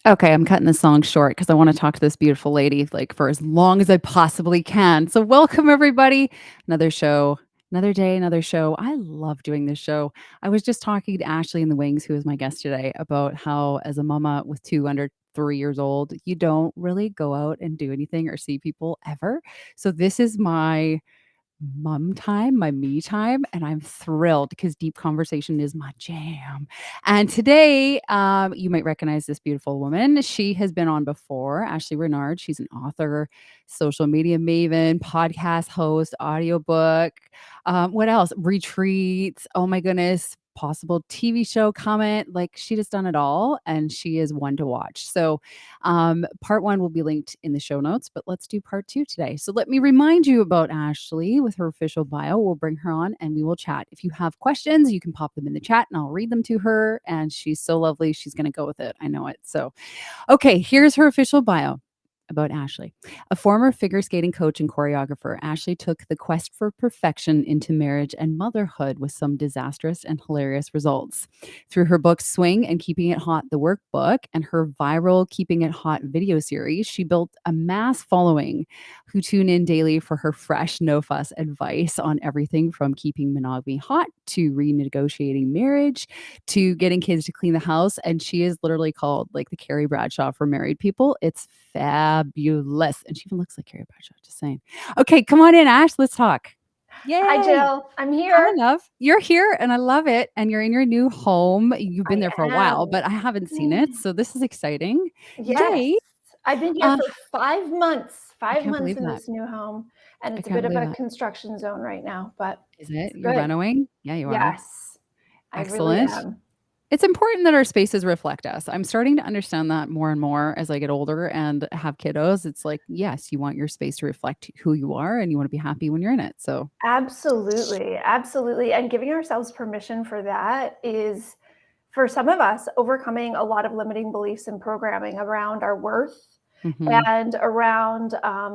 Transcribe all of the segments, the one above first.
Okay, I'm cutting this song short because I want to talk to this beautiful lady like for as long as I possibly can. So, welcome everybody. Another show, another day, another show. I love doing this show. I was just talking to Ashley in the Wings, who is my guest today, about how, as a mama with two under 3 years old, you don't really go out and do anything or see people ever. So, this is my mom time, my me time, and I'm thrilled because deep conversation is my jam. And today, you might recognize this beautiful woman. She has been on before, Ashleigh Renard. She's an author, social media maven, podcast host, audiobook. What else? Retreats. Oh my goodness. Possible TV show comment. Like she just done it all, and she is one to watch. So part one will be linked in the show notes, but let's do part two today. So let me remind you about Ashley with her official bio. We'll bring her on and we will chat. If you have questions, you can pop them in the chat and I'll read them to her. And she's so lovely. She's going to go with it. I know it. So, okay, here's her official bio about Ashley. A former figure skating coach and choreographer, Ashley took the quest for perfection into marriage and motherhood with some disastrous and hilarious results. Through her book Swing and Keeping It Hot, the Workbook, and her viral Keeping It Hot video series, she built a mass following who tune in daily for her fresh, no fuss advice on everything from keeping monogamy hot to renegotiating marriage to getting kids to clean the house. And she is literally called like the Carrie Bradshaw for married people. It's fabulous. And she even looks like Carrie Bradshaw, just saying. Okay, come on in, Ash. Let's talk. Hi, Yay. Jill. I'm Hi, here. love. You're here and I love it. And you're in your new home. You've been I there for a while, am. but I haven't seen it. So this is exciting. Yes. Yay. I've been here Uh, for 5 months, I five can't months believe in that. this new home. And I it's a can't bit of believe a that. construction zone right now, but Is it? it's You're good. renovating? Yeah, you are. Yes, I really Excellent. am. It's important that our spaces reflect us. I'm starting to understand that more and more as I get older and have kiddos. It's like, yes, you want your space to reflect who you are and you want to be happy when you're in it. So, Absolutely. Absolutely. And giving ourselves permission for that is, for some of us, overcoming a lot of limiting beliefs and programming around our worth mhm, and around uh,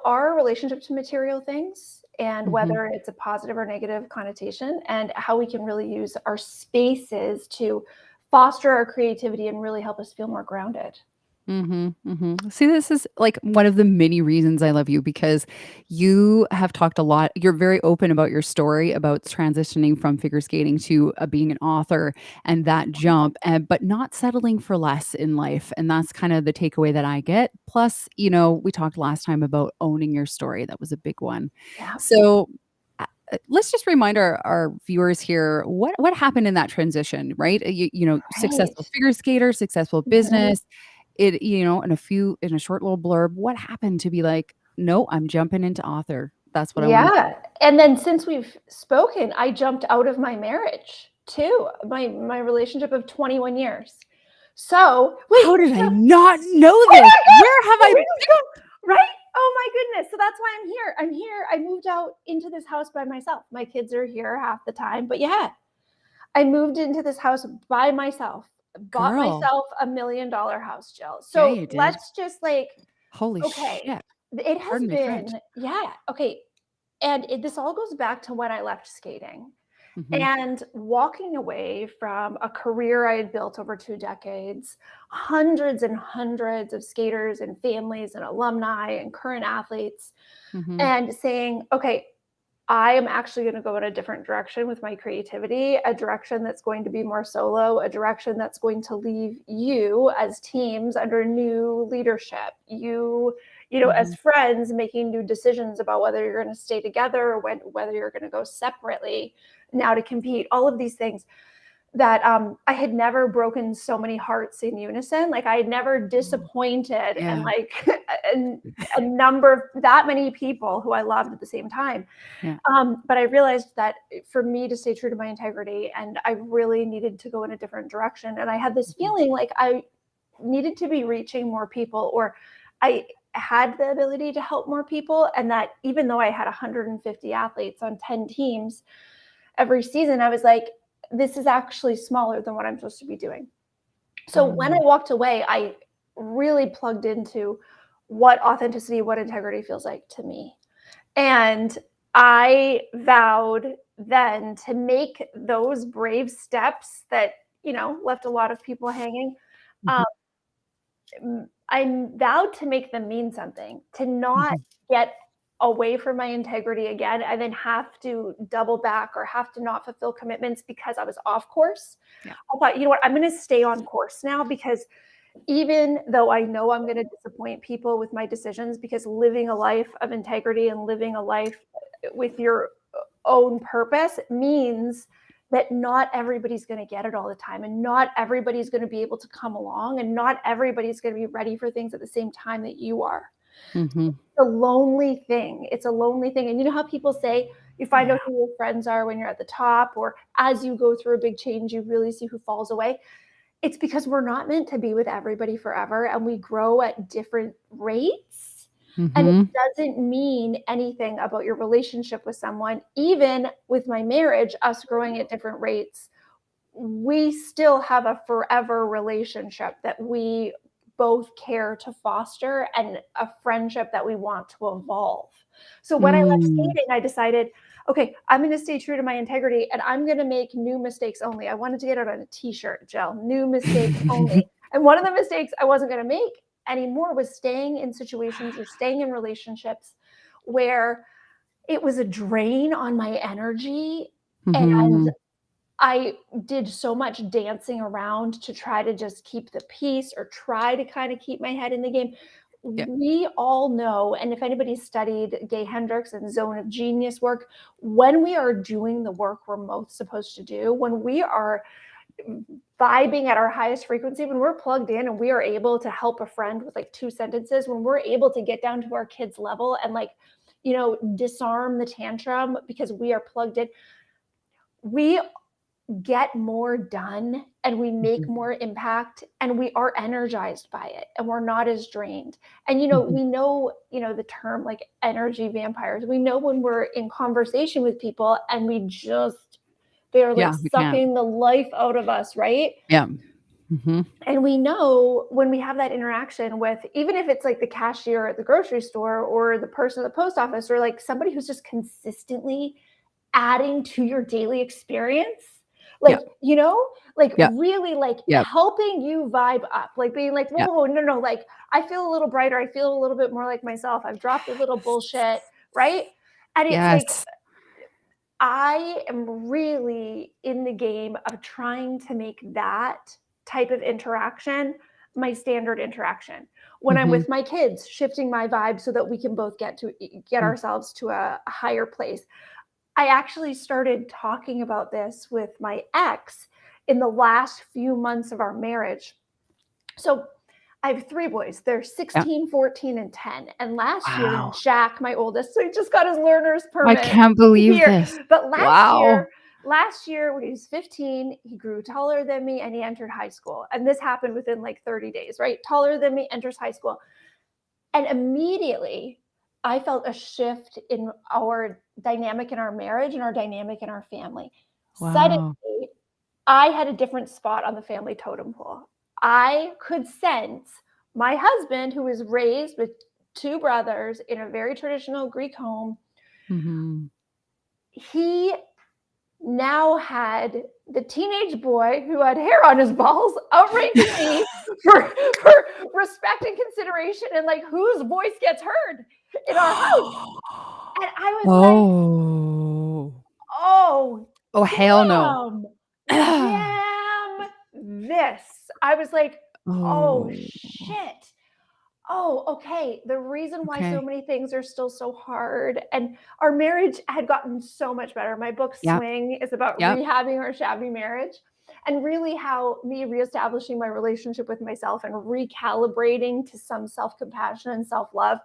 our relationship to material things and mhm. whether it's a positive or negative connotation and how we can really use our spaces to foster our creativity and really help us feel more grounded. Mhm, mhm. See, this is like one of the many reasons I love you because you have talked a lot. You're very open about your story about transitioning from figure skating to being an author and that jump, and but not settling for less in life. And that's kind of the takeaway that I get. Plus, we talked last time about owning your story. That was a big one. Yeah. So let's just remind our viewers here what happened in that transition, right? Right. Successful figure skater, successful Mhm. business in a short little blurb, what happened to be like, "No, I'm jumping into author. That's what I wanna do." Yeah. And then since we've spoken, I jumped out of my marriage too, my relationship of 21 years. So, wait, How did I so not know oh this? my gosh, Where have so I we just go right? Oh my goodness. So that's why I'm here. I'm here. I moved out into this house by myself. My kids are here half the time, but yeah, I moved into this house by myself. Bought girl? myself $1 million house, Jill. Yeah, So you did. let's just like, Holy okay, shit. it has Pardon my French. been, yeah, okay. And this all goes back to when I left skating Mhm, and walking away from a career I had built over 2 decades, hundreds and hundreds of skaters and families and alumni and current athletes, mhm, and saying, okay, I am actually going to go in a different direction with my creativity, a direction that's going to be more solo, a direction that's going to leave you as teams under new leadership. As mhm. friends making new decisions about whether you're going to stay together or whether you're going to go separately now to compete, all of these things that I had never broken so many hearts in unison. Like I had never Oh, disappointed and yeah, like a number of that many people who I loved at the same time. yeah. But I realized that for me to stay true to my integrity, and I really needed to go in a different direction. And I had this Mhm, feeling like I needed to be reaching more people, or I had the ability to help more people. And that even though I had 150 athletes on 10 teams every season, I was like, this is actually smaller than what I'm supposed to be doing. So when I mhm, walked away, I really plugged into what authenticity, what integrity feels like to me. And I vowed then to make those brave steps that, left a lot of people hanging. Um, Mhm. I vowed to make them mean something, to not Mhm. get away from my integrity again and then have to double back or have to not fulfill commitments because I was off course. Yeah. I thought, you know what, I'm going to stay on course now because even though I know I'm going to disappoint people with my decisions, because living a life of integrity and living a life with your own purpose means that not everybody's going to get it all the time, and not everybody's going to be able to come along, and not everybody's going to be ready for things at the same time that you are. Mhm. It's a lonely thing. It's a lonely thing. And you know how people say you find out Yeah. who your friends are when you're at the top, or as you go through a big change, you really see who falls away. It's because we're not meant to be with everybody forever, and we grow at different rates. And it Mhm. doesn't mean anything about your relationship with someone. Even with my marriage, us growing at different rates, we still have a forever relationship that we both care to foster, and a friendship that we want to evolve. So when I left Mm. skating, I decided, okay, I'm going to stay true to my integrity, and I'm going to make new mistakes only. I wanted to get it on a t-shirt, Jill, new mistakes only. And one of the mistakes I wasn't going to make anymore was staying in situations or staying in relationships where it was a drain on my energy. And Mhm. I did so much dancing around to try to just keep the peace or try to kind of keep my head in the game. Yeah. We all know, and if anybody studied Gay Hendricks and zone of genius work, when we are doing the work we're most supposed to do, when we are vibing at our highest frequency, when we're plugged in and we are able to help a friend with like 2 sentences, when we're able to get down to our kids' level and like, disarm the tantrum because we are plugged in, we get more done and we make Mhm. more impact and we are energized by it and we're not as drained. And Mhm. we know, the term like energy vampires. We know when we're in conversation with people and they're like Yeah, we can't. sucking the life out of us, right? Yeah. Mhm. And we know when we have that interaction with, even if it's like the cashier at the grocery store or the person at the post office or like somebody who's just consistently adding to your daily experience, like, Yep. like Yep. really like Yep. helping you vibe up, like being like, whoa, Yep. whoa, whoa, no, no, like I feel a little brighter. I feel a little bit more like myself. I've dropped a little bullshit, right? And it's like, Yes. I am really in the game of trying to make that type of interaction my standard interaction. When I'm Mhm. with my kids, shifting my vibe so that we can both get Mm. ourselves to a higher place. I actually started talking about this with my ex in the last few months of our marriage. So I have 3 boys. They're Yeah. 16, 14, and 10. And last year, Wow. Jack, my oldest, so he just got his learner's I permit can't believe here. this. But Wow. last year when he was 15, he grew taller than me and he entered high school. And this happened within like 30 days, right? Taller than me, enters high school. And immediately I felt a shift in our dynamic in our marriage and our dynamic in our family. Suddenly, Wow. I had a different spot on the family totem pole. I could sense my husband, who was raised with 2 brothers in a very traditional Greek home, Mhm. he now had the teenage boy who had hair on his balls outranking me for respect and consideration and like whose voice gets heard in our house. And I was like, Oh. oh, Oh, hell no. damn this. I was like, oh Oh, shit. Oh, okay. The reason why so okay. many things are still so hard, and our marriage had gotten so much better. My book Yep. Swing is about Yep. rehabbing our shabby marriage, and really how me reestablishing my relationship with myself and recalibrating to some self-compassion and self-love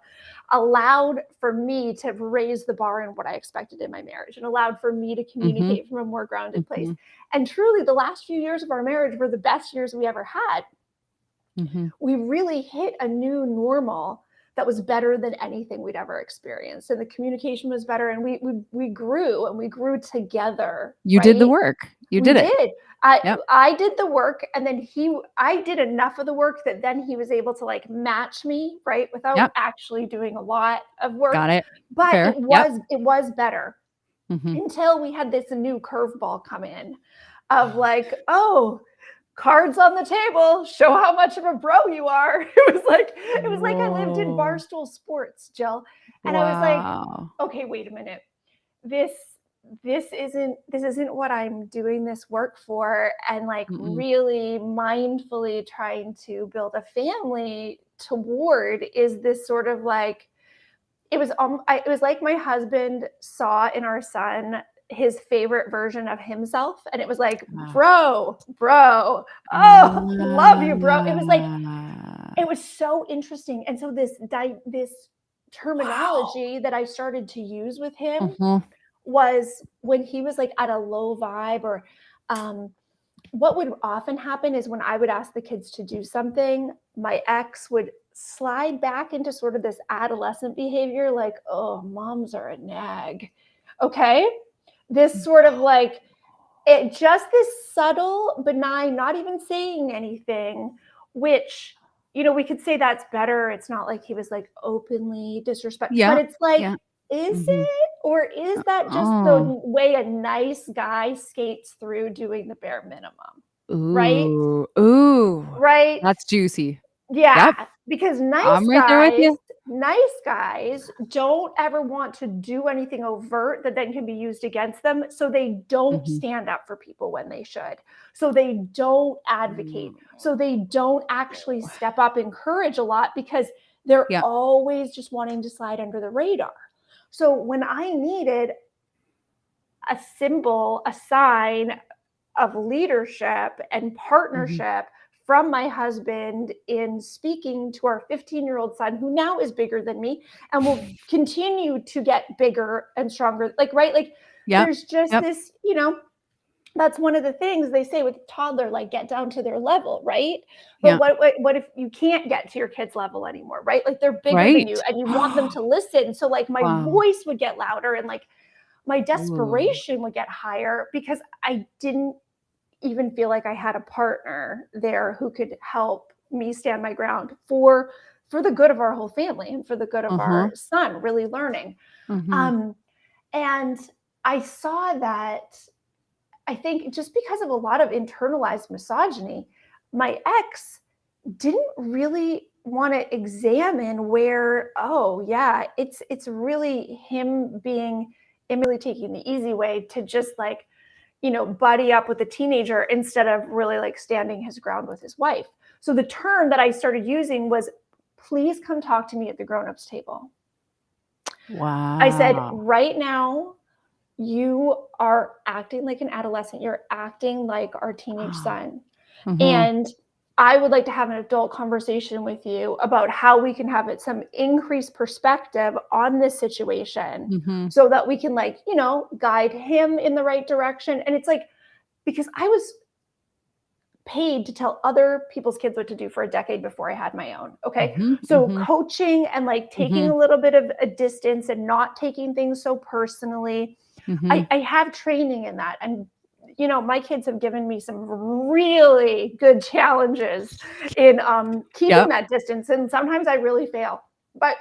allowed for me to raise the bar in what I expected in my marriage, and allowed for me to Mhm. communicate from a more grounded place. Mhm. And truly, the last few years of our marriage were the best years we ever had. Mhm. We really hit a new normal that was better than anything we'd ever experienced, and the communication was better, and we grew, and we grew together, You did the right? work. You We did it. did. I Yep. I did the work, and then I did enough of the work that then he was able to like match me, right, without Yep. actually doing a lot of work. Got it. But Fair. it Yep. was better Mhm. until we had this new curveball come in of like, oh, cards on the table, show how much of a bro you are. It was like I lived in Whoa. Barstool Sports, Jill. And I was like, Wow. okay, wait a minute. This isn't what I'm doing this work for. And like Mm-mm. really mindfully trying to build a family toward is this sort of like, it was like my husband saw in our son his favorite version of himself, and it was like, Ah. bro, oh, love you, bro. It was like, Ah. it was so interesting. And so this Wow. terminology that I started to use with him Mhm. was when he was like at a low vibe, or what would often happen is when I would ask the kids to do something, my ex would slide back into sort of this adolescent behavior, like, oh, moms are a nag. Okay. This sort of like, it just this subtle, benign, not even saying anything, which, we could say that's better. It's not like he was like openly disrespectful, but Yeah. it's like, Yeah. is Mhm. it? Or is that just the Oh. way a nice guy skates through doing the bare minimum? Right? Ooh. Ooh. Right? That's juicy. Yep. Yeah, because I'm right there with you. nice guys don't ever want to do anything overt that then can be used against them. So they don't Mhm. stand up for people when they should. So they don't advocate. Mm. So they don't actually step up, encourage a lot, because they're Yep. always just wanting to slide under the radar. So when I needed a symbol, a sign of leadership and Mhm. partnership from my husband in speaking to our 15-year-old son, who now is bigger than me and will continue to get bigger and stronger. Like, right? Like, Yep. there's just Yep. this, that's one of the things they say with toddler, like, get down to their level, right? But Yeah. what if you can't get to your kid's level anymore, right? Like, they're bigger than you Right. and you want them to listen. So like my Wow. voice would get louder, and like my Ooh. desperation would get higher, because I didn't even feel like I had a partner there who could help me stand my ground for the good of our whole family and for the good of Uh-huh. our son really learning. Mhm. Um, and I saw that, I think, just because of a lot of internalized misogyny, my ex didn't really want to examine where, oh yeah, it's really him being really taking the easy way to just like, buddy up with a teenager instead of really like standing his ground with his wife. So the term that I started using was, please come talk to me at the grown-ups table. I said, Wow. right now, you are acting like an adolescent. You're acting like our teenage son. Mhm. And I would like to have an adult conversation with you about how we can have some increased perspective on this situation, Mhm. so that we can, like, guide him in the right direction. And it's like, because I was paid to tell other people's kids what to do for a decade before I had my own. Okay. Mhm. So Mhm. coaching and like taking Mhm. a little bit of a distance and not taking things so personally. Mhm. I have training in that. And, my kids have given me some really good challenges in keeping Yep. that distance. And sometimes I really fail. But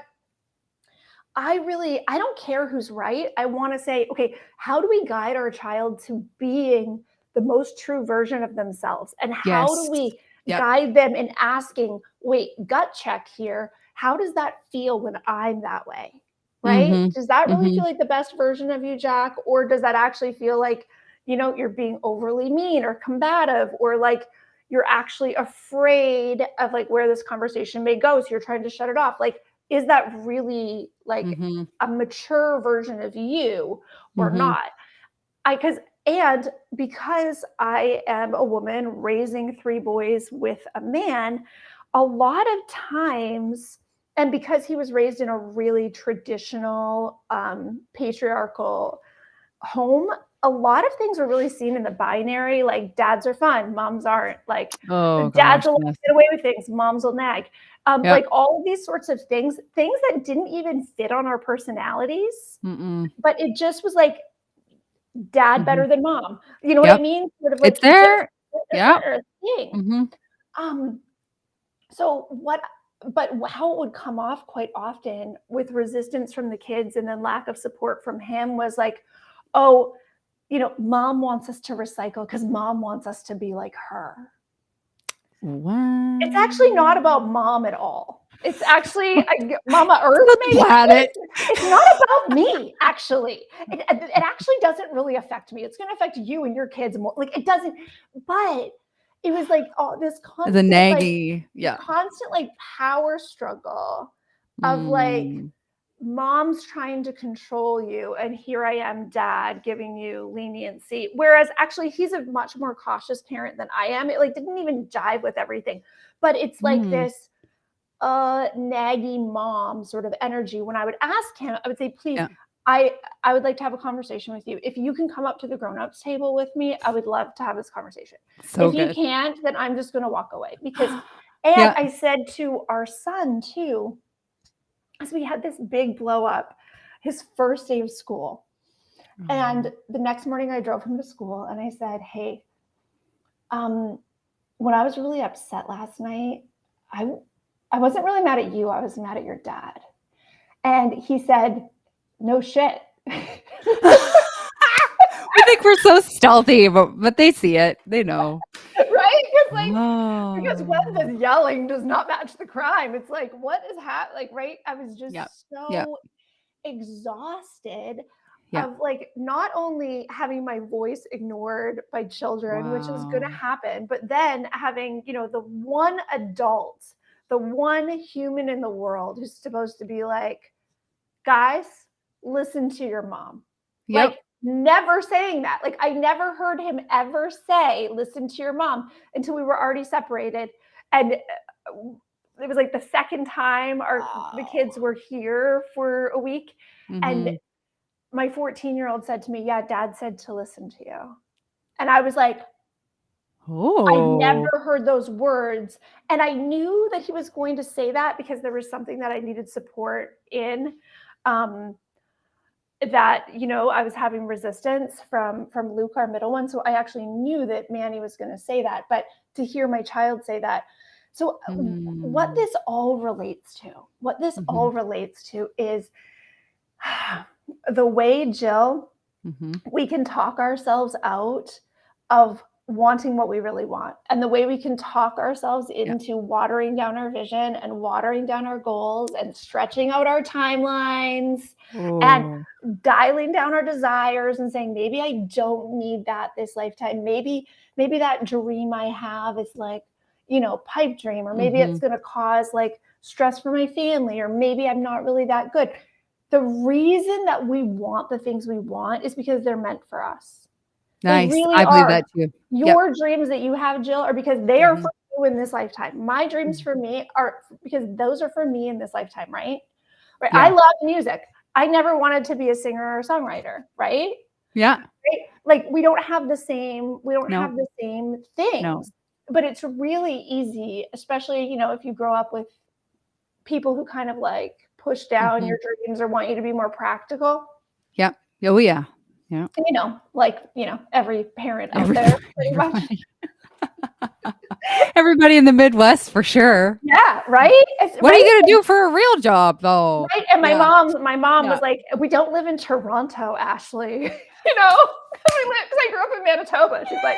I don't care who's right. I want to say, okay, how do we guide our child to being the most true version of themselves? And how do Yes. we Yep. guide them in asking, wait, gut check here. How does that feel when I'm that way? Right? Mhm. Does that really feel Mhm. like the best version of you, Jack? Or does that actually feel like, you're being overly mean or combative, or like you're actually afraid of like where this conversation may go? So you're trying to shut it off. Like, is that really like Mhm. a mature version of you or Mhm. not? Because I am a woman raising three boys with a man, a lot of times, and because he was raised in a really traditional patriarchal home, a lot of things are really seen in the binary. Like, dads are fun, moms aren't. Like, Oh dads gosh, will yes. get away with things, moms will nag. Yep. Like, all of these sorts of things that didn't even fit on our personalities, Mm-mm. but it just was like, dad Mhm. better than mom. You know what I Yep. mean? Sort of It's like just there. Yep. a thing. Mhm. Um, so what but how it would come off quite often with resistance from the kids and then lack of support from him was like, oh, mom wants us to recycle because mom wants us to be like her. It's actually not about mom at all. It's actually Mama Earth, maybe. Planet. It's not about me, actually. It actually doesn't really affect me. It's going to affect you and your kids more. Like, it doesn't. But it was like this constant, The naggy. Yeah. constant like power struggle of like mom's trying to control you, and here I am, dad, giving you leniency. Whereas actually he's a much more cautious parent than I am. It like didn't even jive with everything. But it's like this naggy mom sort of energy. When I would ask him, I would say, please, I would like to have a conversation with you. If you can come up to the grown-ups table with me, I would love to have this conversation. If you can't, then I'm just going to walk away. Because, and I said to our son too, as we had this big blow up, his first day of school. And the next morning I drove him to school and I said, hey, when I was really upset last night, I wasn't really mad at you. I was mad at your dad. And he said, no shit. We think we're so stealthy, but they see it. They know. Right? Because when the yelling does not match the crime, it's like, what is happening? Like, right? I was just so exhausted of like not only having my voice ignored by children, which is going to happen, but then having, the one adult, the one human in the world who's supposed to be like, guys, listen to your mom. Like, never saying that. Like, I never heard him ever say, listen to your mom, until we were already separated. And it was like the second time the kids were here for a week. And my 14-year-old said to me, yeah, dad said to listen to you. And I was like, I never heard those words. And I knew that he was going to say that because there was something that I needed support in, that, I was having resistance from Luke, our middle one. So I actually knew that Manny was going to say that, but to hear my child say that. So what this all relates to is the way, Jill, we can talk ourselves out of wanting what we really want, and the way we can talk ourselves into watering down our vision and watering down our goals and stretching out our timelines and dialing down our desires and saying, maybe I don't need that this lifetime. Maybe that dream I have is like, pipe dream, or maybe it's going to cause like stress for my family, or maybe I'm not really that good. The reason that we want the things we want is because they're meant for us. Nice. They really I believe are. that too. Your dreams that you have, Jill, are because they are for you in this lifetime. My dreams for me are because those are for me in this lifetime, right? Yeah. I love music. I never wanted to be a singer or a songwriter, right? Yeah. Right? Like, we don't have the same things. But it's really easy, especially, if you grow up with people who kind of like push down your dreams or want you to be more practical. Yep. Oh yeah. Yeah. Every parent out there, pretty much. Everybody in the Midwest, for sure. Yeah, right? What are you going to do for a real job, though? Right? And my mom was like, we don't live in Toronto, Ashleigh. Because I grew up in Manitoba. She's like,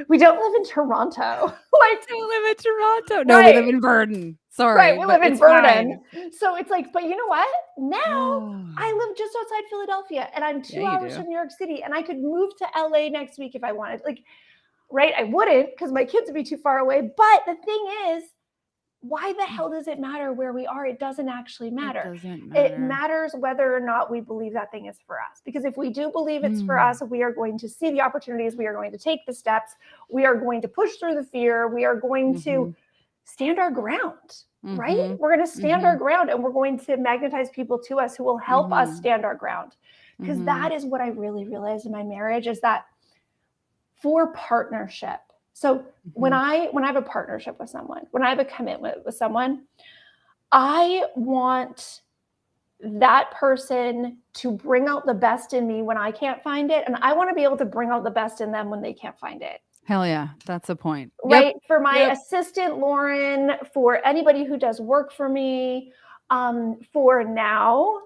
we don't live in Toronto. Like, don't live in Toronto. No, we live in Burden. Sorry. Right, we live in Burden. So it's like, but you know what? Now I live just outside Philadelphia, and I'm 2 hours from New York City, and I could move to LA next week if I wanted. Like, right? I wouldn't, because my kids would be too far away. But the thing is, why the hell does it matter where we are? It doesn't actually matter. It matters whether or not we believe that thing is for us. Because if we do believe it's for us, we are going to see the opportunities. We are going to take the steps. We are going to push through the fear. We are going to stand our ground, right? We're going to stand our ground, and we're going to magnetize people to us who will help us stand our ground. Because that is what I really realized in my marriage, is that for partnership. So when I have a partnership with someone, when I have a commitment with someone, I want that person to bring out the best in me when I can't find it. And I want to be able to bring out the best in them when they can't find it. Hell yeah. That's the point. Right. For my assistant, Lauren, for anybody who does work for me, for now,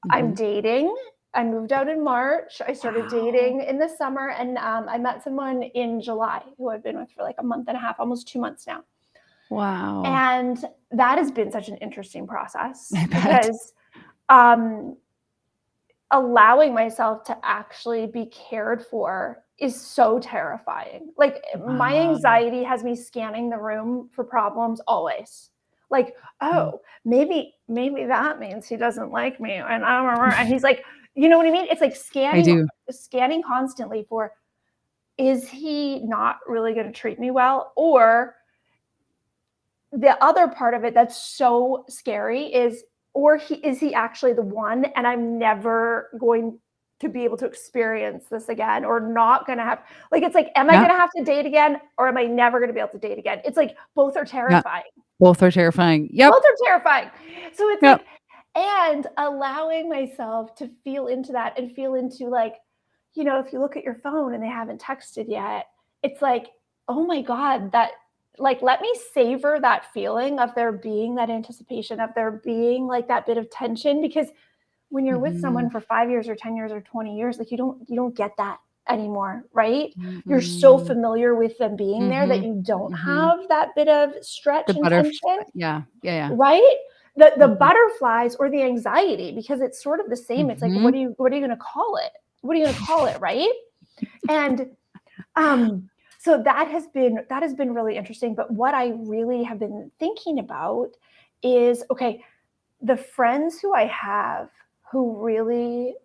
I'm dating. I moved out in March. I started dating in the summer, and I met someone in July who I've been with for like a month and a half, almost 2 months now. Wow. And that has been such an interesting process I bet. because allowing myself to actually be cared for is so terrifying. Like my Wow. anxiety has me scanning the room for problems always. Like, Mm. oh, maybe that means he doesn't like me, and he's like, you know what I mean? It's like I do. scanning constantly for, is he not really going to treat me well? Or the other part of it that's so scary is, or is he actually the one, and I'm never going to be able to experience this again, or not going to have, like, it's like, am I Yeah. going to have to date again, or am I never going to be able to date again? It's like both are Yeah. terrifying. Both are terrifying. Yep. Both are terrifying. So it's Yep. like, and allowing myself to feel into that and feel into, like, if you look at your phone and they haven't texted yet, it's like, oh my God, that, like, let me savor that feeling of there being that anticipation, of there being like that bit of tension, because when you're with someone Mhm. for 5 years or 10 years or 20 years, like you don't get that anymore, right? You're so Mm-mm. familiar with them being there that Mhm. you don't Mhm. have that bit of The stretch and butterfly. tension. Yeah. Yeah, yeah. Right? The Mhm. butterflies or the anxiety, because it's sort of the same. It's like, Mhm. what are you gonna call it? What are you gonna call it, right? And um, so that has been really interesting. But what I really have been thinking about is, okay, the friends who I have who really,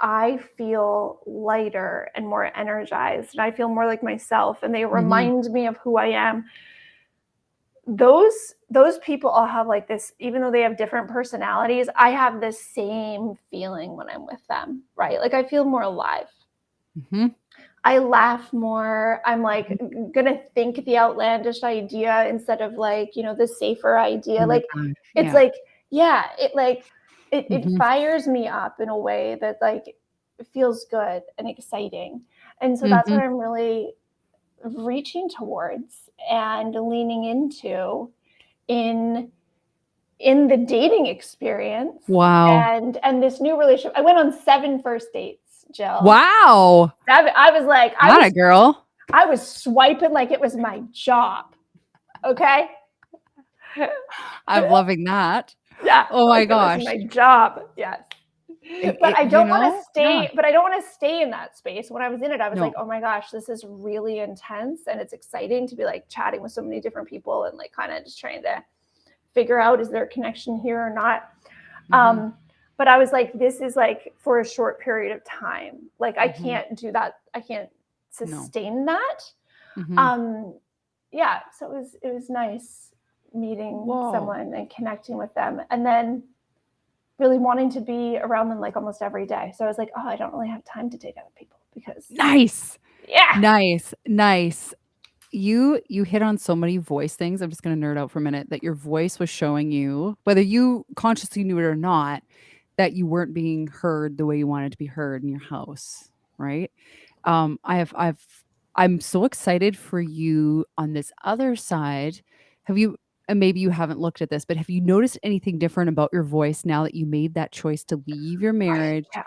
I feel lighter and more energized, and I feel more like myself, and they Mhm. remind me of who I am. Those people all have like this, even though they have different personalities, I have this same feeling when I'm with them, right? Like I feel more alive. Mhm. I laugh more. I'm Mhm. like gonna think the outlandish idea instead of, like, the safer Oh idea. my Like gosh. it's Yeah. like, yeah, it Mhm. fires me up in a way that, like, feels good and exciting. And so that's what Mhm. I'm really reaching towards and leaning into in the dating experience, Wow. and this new relationship. I went on 7 first dates, Jill. Wow. 7. I was like, Not a girl. I was swiping like it was my job. Okay? I'm loving that. Yeah, Oh my like it was gosh. my job. Yes. But It I you don't want to know? Yeah. stay, but I don't want to stay in that space. When I was in it, I was like, No. "Oh my gosh, this is really intense, and it's exciting to be like chatting with so many different people and like kind of just trying to figure out, is there a connection here or not?" Mhm. Um, but I was like, this is like for a short period of time. Like I Mhm. can't do that. I can't No. sustain that. Mhm. Um, yeah, so it was nice meeting Whoa. someone and connecting with them, and then really wanting to be around them like almost every day. So I was like, oh, I don't really have time to date other people because, Nice. yeah. Nice. Nice. You hit on so many voice things. I'm just gonna nerd out for a minute that your voice was showing you, whether you consciously knew it or not, that you weren't being heard the way you wanted to be heard in your house, right? I'm so excited for you on this other side. Have you and maybe you haven't looked at this, but have you noticed anything different about your voice now that you made that choice to leave your marriage? Yeah.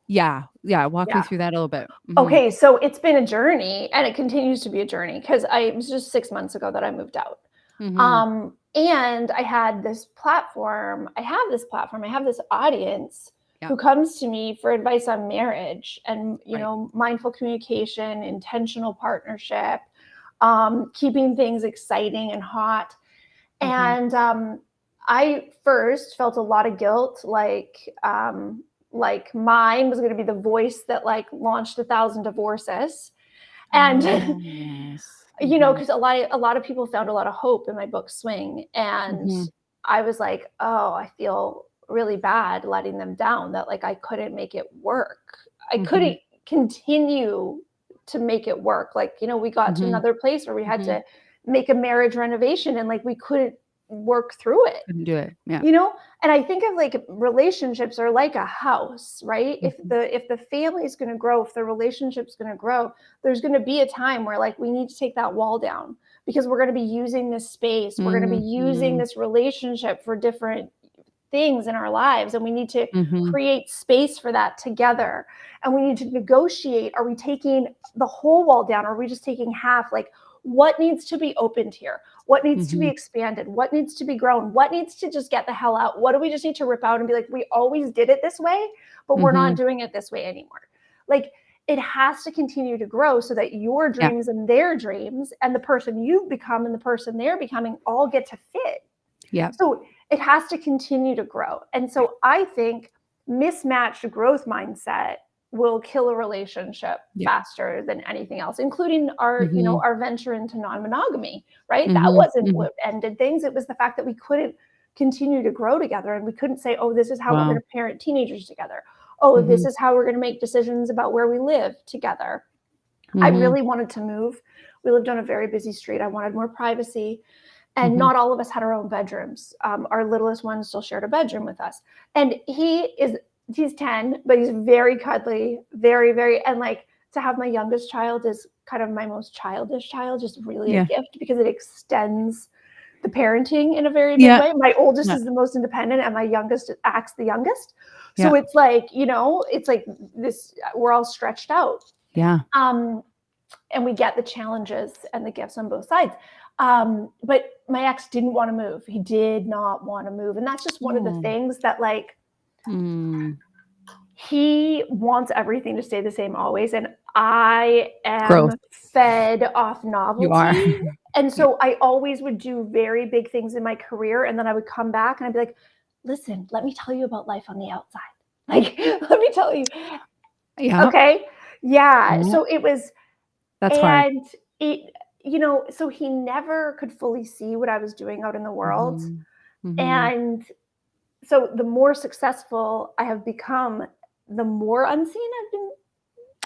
Yeah, yeah, walk me Yeah. through that a little bit. Mhm. Okay, so it's been a journey, and it continues to be a journey because it was just 6 months ago that I moved out. Mhm. And I had this platform. I have this platform. I have this audience Yeah, who comes to me for advice on marriage and, right. mindful communication, intentional partnership, keeping things exciting and hot. Mhm. And I first felt a lot of guilt, like mine was going to be the voice that like launched 1,000 divorces, and Oh, yes. Mhm. because a lot of people found a lot of hope in my book Swing, and Mhm. I was like, oh, I feel really bad letting them down. That like I couldn't make it work. I Mhm. couldn't continue to make it work. Like we got to Mhm. another place where we had Mhm. to make a marriage renovation, and like we couldn't work through it Couldn't do it. Yeah. you know and I think of like relationships are like a house, right? if Mhm. the if the family is going to grow, if the relationship's going to grow, there's going to be a time where like we need to take that wall down, because we're going to be using this space, we're going to be using Mhm. this relationship for different things in our lives, and we need to Mhm. create space for that together, and we need to negotiate. Are we taking the whole wall down, or are we just taking half? Like, what needs to be opened here? What needs to be Mhm. expanded? What needs to be grown? What needs to just get the hell out? What do we just need to rip out and be like, we always did it this way, but we're not Mhm. doing it this way anymore? Like, it has to continue to grow so that your Yeah. dreams and their dreams and the person you've become and the person they're becoming all get to fit. Yeah. So it has to continue to grow. And so I think mismatched growth mindset will kill a relationship Yeah. faster than anything else, including our, Mhm. our venture into non-monogamy, right? That Mhm. wasn't Mhm. what ended things. It was the fact that we couldn't continue to grow together, and we couldn't say, oh, this is how we're going Wow. to parent teenagers together. Oh, this Mhm. is how we're going to make decisions about where we live together. I Mhm. really wanted to move. We lived on a very busy street. I wanted more privacy. And Mhm. not all of us had our own bedrooms. Our littlest one still shared a bedroom with us. And he's 10, but he's very cuddly, very, very, and like, to have my youngest child is kind of my most childish child, just really a Yeah. gift because it extends the parenting in a very big Yeah. way. My oldest Yeah. is the most independent, and my youngest acts the youngest. So Yeah. it's like, it's like this, we're all stretched out. Yeah. And we get the challenges and the gifts on both sides. But my ex didn't want to move. He did not want to move. And that's just one of the Oh. things that, like, Mm. he wants everything to stay the same always. And I am Growth. fed off You are. novelty. And Yeah. so I always would do very big things in my career. And then I would come back and I'd be like, listen, let me tell you about life on the outside. Like, let me tell you. Yeah. Okay. Yeah. Yeah. So it was, That's hard. and it, so he never could fully see what I was doing out in the world. Mhm. Mhm. And so the more successful I have become, the more unseen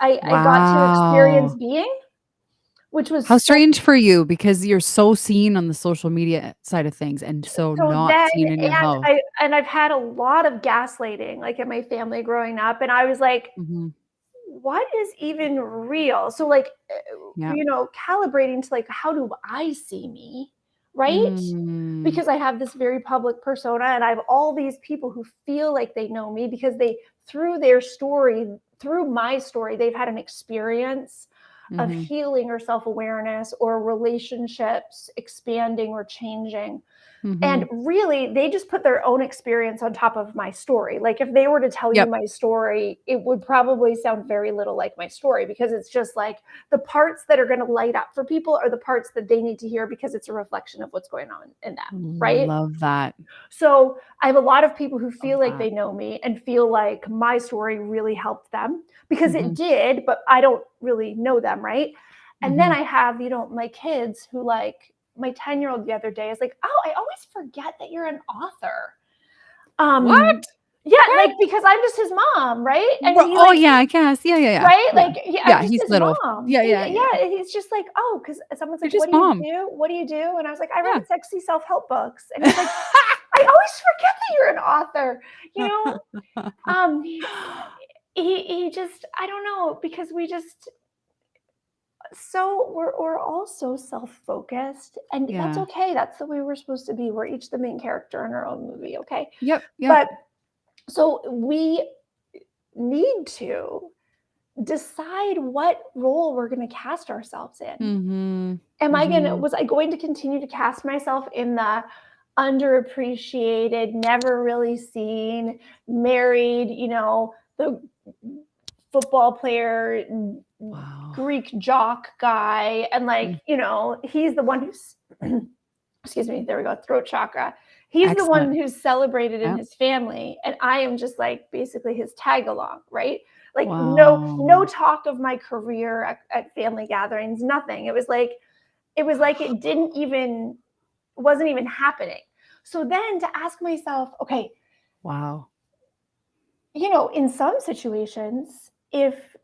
I got to experience Wow. being, which was How so, strange for you because you're so seen on the social media side of things and so so not then, seen in your and house. I've had a lot of gaslighting, like, in my family growing up. And I was like, Mhm. what is even real? So, like, Yeah. calibrating to, like, how do I see me, right? Mm. Because I have this very public persona, and I have all these people who feel like they know me because through my story, they've had an experience of Mhm. healing or self-awareness or relationships expanding or changing. And Mhm. really, they just put their own experience on top of my story. Like, if they were to tell you Yep. my story, it would probably sound very little like my story, because it's just like the parts that are going to light up for people are the parts that they need to hear because it's a reflection of what's going on in them, right? Love that. So I have a lot of people who Love feel like that. they know me and feel like my story really helped them, because it Mhm. did, but I don't really know them, right? And then Mhm. I have, my kids who, like, my 10-year-old the other day is like, "Oh, I always forget that you're an author." What? Yeah, What? like, because I'm just his mom, right? And he, Oh, like, yeah, I guess. Yeah, yeah, yeah. right? Yeah. Like, yeah, I'm Yeah, just he's his little. mom. Yeah, He, yeah, yeah. yeah, he's just like, "Oh," because someone's You're like, "What just do you mom. do? What do you do?" And I was like, "I Yeah. write sexy self-help books." And he's like, "I always forget that you're an author." You know, um, he just, I don't know, because we're all so self-focused, and that's Yeah. okay. That's the way we're supposed to be. We're each the main character in our own movie, okay? Yep, yep. But so we need to decide what role we're going to cast ourselves in. Mhm. Mhm. Was I going to continue to cast myself in the underappreciated, never really seen, married, the football player, Wow. Greek jock guy, and, like, Mm, he's the one who's excuse me, there we go, throat chakra. He's the excellent. one who's celebrated in Yep. his family, and I am just, like, basically his tag along, right? Like, no Wow. talk of my career at family gatherings, nothing. It was like it didn't even wasn't even happening. So then to ask myself, okay, Wow. in some situations, if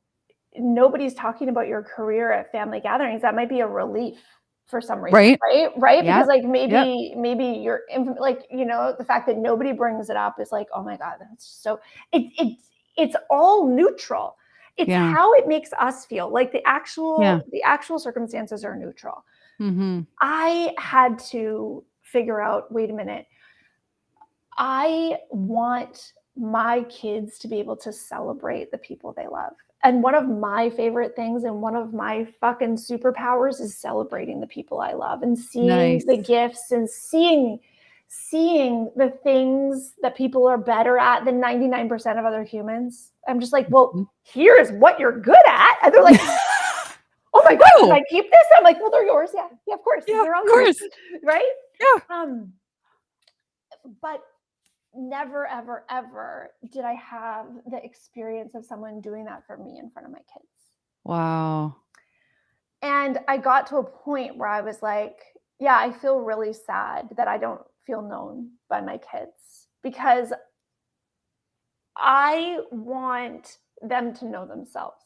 nobody's talking about your career at family gatherings, that might be a relief for some reason, Right? right? Because, Yep. like, Yep. maybe you're like, the fact that nobody brings it up is like, oh my god, that's so, it's all neutral. It's Yeah. how it makes us feel. Like, the Yeah. actual circumstances are neutral. Mhm. I had to figure out, wait a minute, I want my kids to be able to celebrate the people they love. And one of my favorite things and one of my fucking superpowers is celebrating the people I love and seeing Nice. the gifts and seeing the things that people are better at than 99% of other humans. I'm just like, well, here's what you're good at. And they're like, oh my God, can I keep this? I'm like, well, they're yours. Yeah. Yeah, of course. Yeah, They're all of course. yours. Right? Yeah. But never, ever, ever did I have the experience of someone doing that for me in front of my kids. Wow. And I got to a point where I was like, yeah, I feel really sad that I don't feel known by my kids because I want them to know themselves.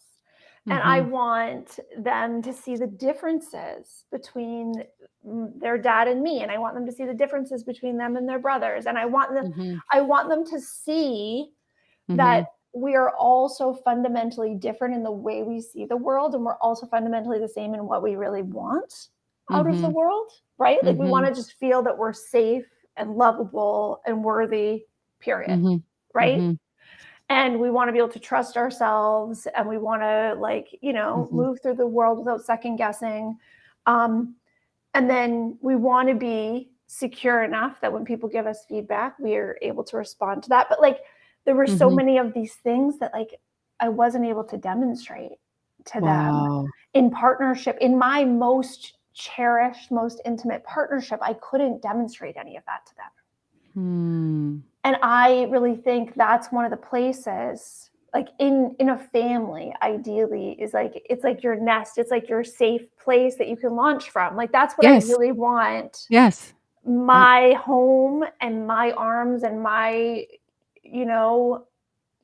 And I want them to see the differences between their dad and me. And I want them to see the differences between them and their brothers. And I want them to see that we are all so fundamentally different in the way we see the world. And we're also fundamentally the same in what we really want out of the world, right? Like we want to just feel that we're safe and lovable and worthy, period. Right? And we want to be able to trust ourselves, and we want to, like, you know, move through the world without second guessing. And then we want to be secure enough that when people give us feedback, we are able to respond to that. But like, there were so many of these things that like I wasn't able to demonstrate to them in partnership. In my most cherished, most intimate partnership, I couldn't demonstrate any of that to them. And I really think that's one of the places, like in a family, ideally, is like, it's like your nest. It's like your safe place that you can launch from. Like, that's what I really want. Yes. My home and my arms and my, you know,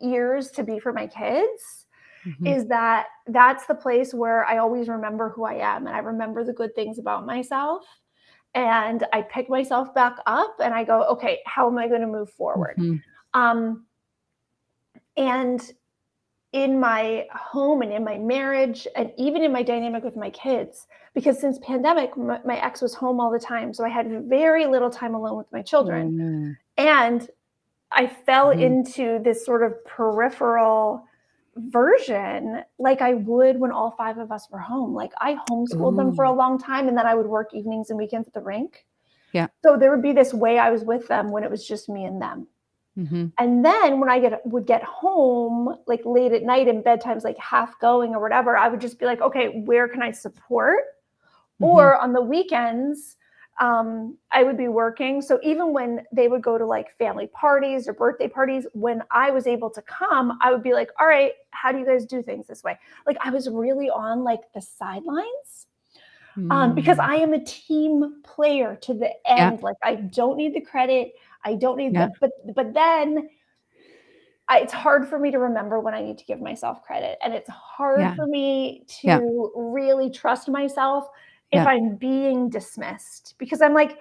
ears to be for my kids is that's the place where I always remember who I am. And I remember the good things about myself. And I pick myself back up and I go, okay, how am I going to move forward? And in my home and in my marriage and even in my dynamic with my kids, because since pandemic, my ex was home all the time. So I had very little time alone with my children. And I fell into this sort of peripheral version like I would when all 5 of us were home. Like I homeschooled them for a long time, and then I would work evenings and weekends at the rink. Yeah. So there would be this way I was with them when it was just me and them. And then when I would get home, like late at night and bedtime's like half going or whatever, I would just be like, okay, where can I support? Or on the weekends, I would be working. So even when they would go to like family parties or birthday parties, when I was able to come, I would be like, all right, how do you guys do things this way? Like I was really on like the sidelines because I am a team player to the end. Like I don't need the credit. I don't need that. But then it's hard for me to remember when I need to give myself credit. And it's hard for me to really trust myself if I'm being dismissed, because I'm like,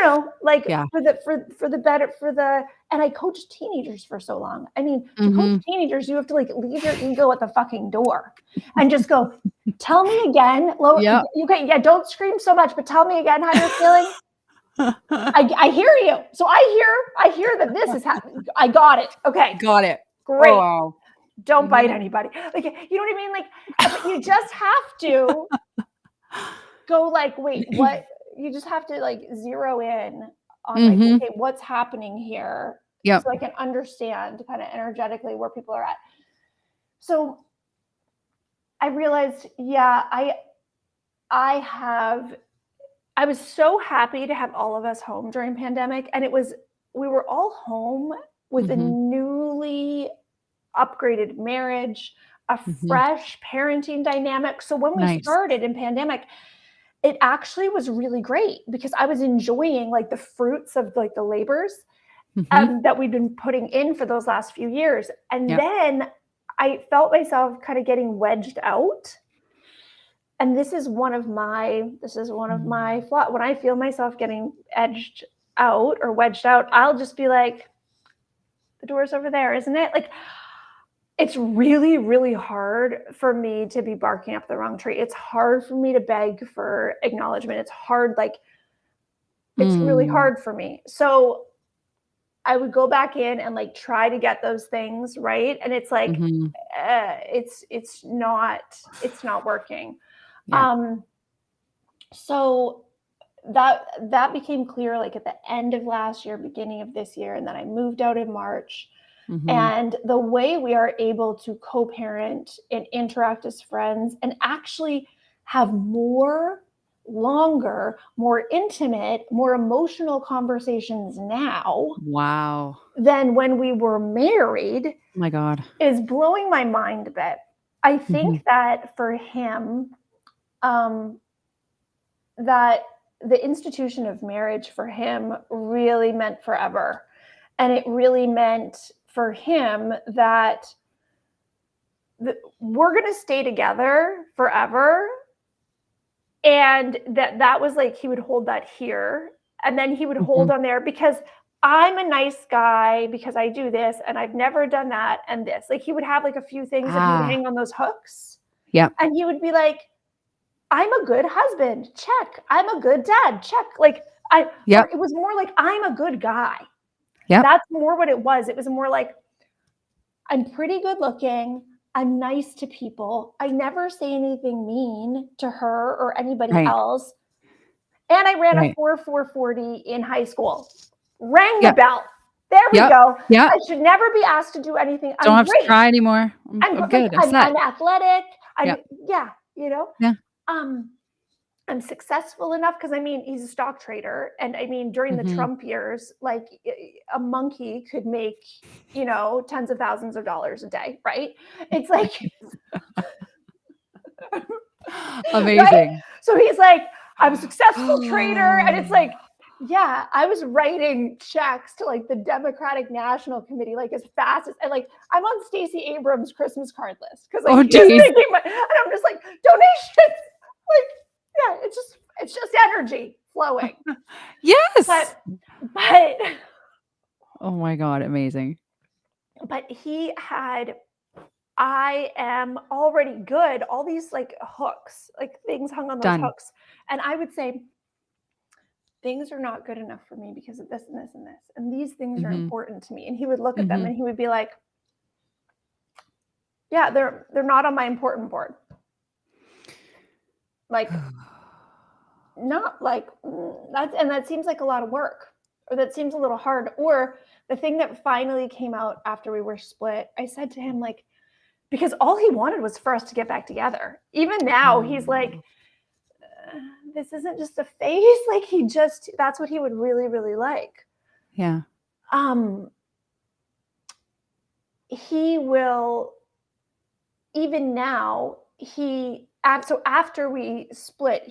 no. Like for the better, and I coached teenagers for so long. I mean, to coach teenagers, you have to like leave your ego at the fucking door and just go, tell me again. Don't scream so much, but tell me again how you're feeling. I hear you. So I hear that this is happening. I got it. Okay. Got it. Great. Oh, wow. Don't bite anybody. Like, you know what I mean? Like, you just have to go like, wait, what? You just have to like zero in on like, okay, what's happening here? So I can understand kind of energetically where people are at. So I realized, I was so happy to have all of us home during pandemic. And we were all home with a newly upgraded marriage, a fresh parenting dynamic. So when we started in pandemic, it actually was really great because I was enjoying like the fruits of like the labors that we'd been putting in for those last few years. And then I felt myself kind of getting wedged out. And this is one of my flaws. When I feel myself getting edged out or wedged out, I'll just be like, the door's over there, isn't it? Like, it's really, really hard for me to be barking up the wrong tree. It's hard for me to beg for acknowledgement. It's hard, like, it's really hard for me. So I would go back in and like try to get those things right, and it's like it's not working. Yeah. So that became clear like at the end of last year, beginning of this year, and then I moved out in March. And the way we are able to co-parent and interact as friends and actually have more, longer, more intimate, more emotional conversations now Wow. than when we were married, Oh my God. is blowing my mind a bit. I think that for him, that the institution of marriage for him really meant forever. And it really meant for him that we're going to stay together forever. And that was like, he would hold that here. And then he would hold on there because I'm a nice guy because I do this and I've never done that and this. Like he would have like a few things that he would hang on those hooks. Yeah. And he would be like, I'm a good husband. Check. I'm a good dad. Check. Like it was more like, I'm a good guy. Yeah. That's more what it was. It was more like, I'm pretty good looking. I'm nice to people. I never say anything mean to her or anybody else. And I ran a 4.40 in high school. Rang the bell. There we go. Yeah. I should never be asked to do anything. Don't I'm have great. to try anymore. I'm good. I'm athletic. Yeah. You know. Yeah. I'm successful enough because I mean he's a stock trader, and I mean during the Trump years, like a monkey could make, you know, tens of thousands of dollars a day, right? It's like amazing. Right? So he's like, I'm a successful trader, and it's like, yeah, I was writing checks to like the Democratic National Committee like as fast as, and like I'm on Stacey Abrams' Christmas card list because like he's making money, and I'm just like donations, like. Yeah, it's just energy flowing. Yes. But oh my God, amazing. But he had, I am already good, all these like hooks, like things hung on those hooks. And I would say, things are not good enough for me because of this and this and this. And these things are important to me. And he would look at them and he would be like, yeah, they're not on my important board. Like, not like that seems like a lot of work, or that seems a little hard. Or the thing that finally came out after we were split, I said to him, like, because all he wanted was for us to get back together. Even now, he's like, this isn't just a phase. Like that's what he would really, really like. Yeah. He will, even now, so after we split,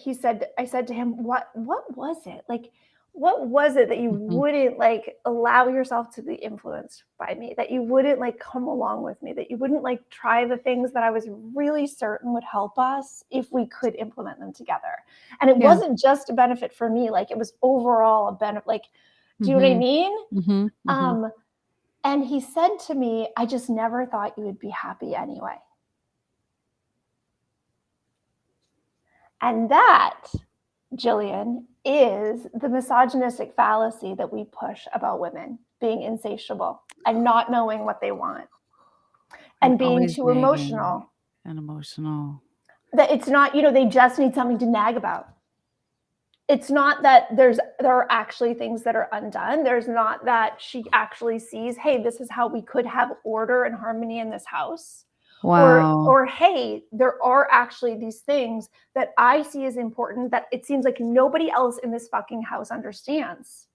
I said to him, what was it? Like, what was it that you wouldn't like allow yourself to be influenced by me, that you wouldn't like come along with me, that you wouldn't like try the things that I was really certain would help us if we could implement them together? And it wasn't just a benefit for me, like it was overall a benefit. Like, do you know what I mean? And he said to me, I just never thought you would be happy anyway. And that, Jillian, is the misogynistic fallacy that we push about women being insatiable and not knowing what they want and being too emotional. And emotional. That it's not, they just need something to nag about. It's not that there are actually things that are undone. There's not that she actually sees, hey, this is how we could have order and harmony in this house. Wow. Or hey, there are actually these things that I see as important that it seems like nobody else in this fucking house understands.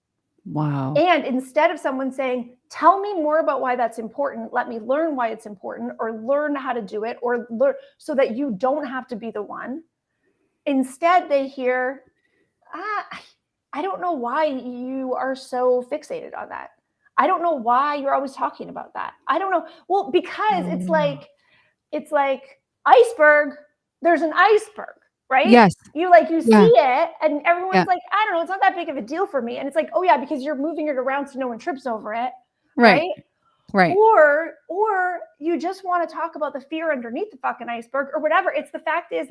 Wow. And instead of someone saying, tell me more about why that's important, let me learn why it's important, or learn how to do it, or learn so that you don't have to be the one. Instead, they hear, I don't know why you are so fixated on that. I don't know why you're always talking about that. I don't know. Well, because it's like iceberg. There's an iceberg, right? Yes. You see it, and everyone's like, I don't know, it's not that big of a deal for me. And it's like, oh yeah, because you're moving it around so no one trips over it, right? Right. Or you just want to talk about the fear underneath the fucking iceberg, or whatever. It's the fact is,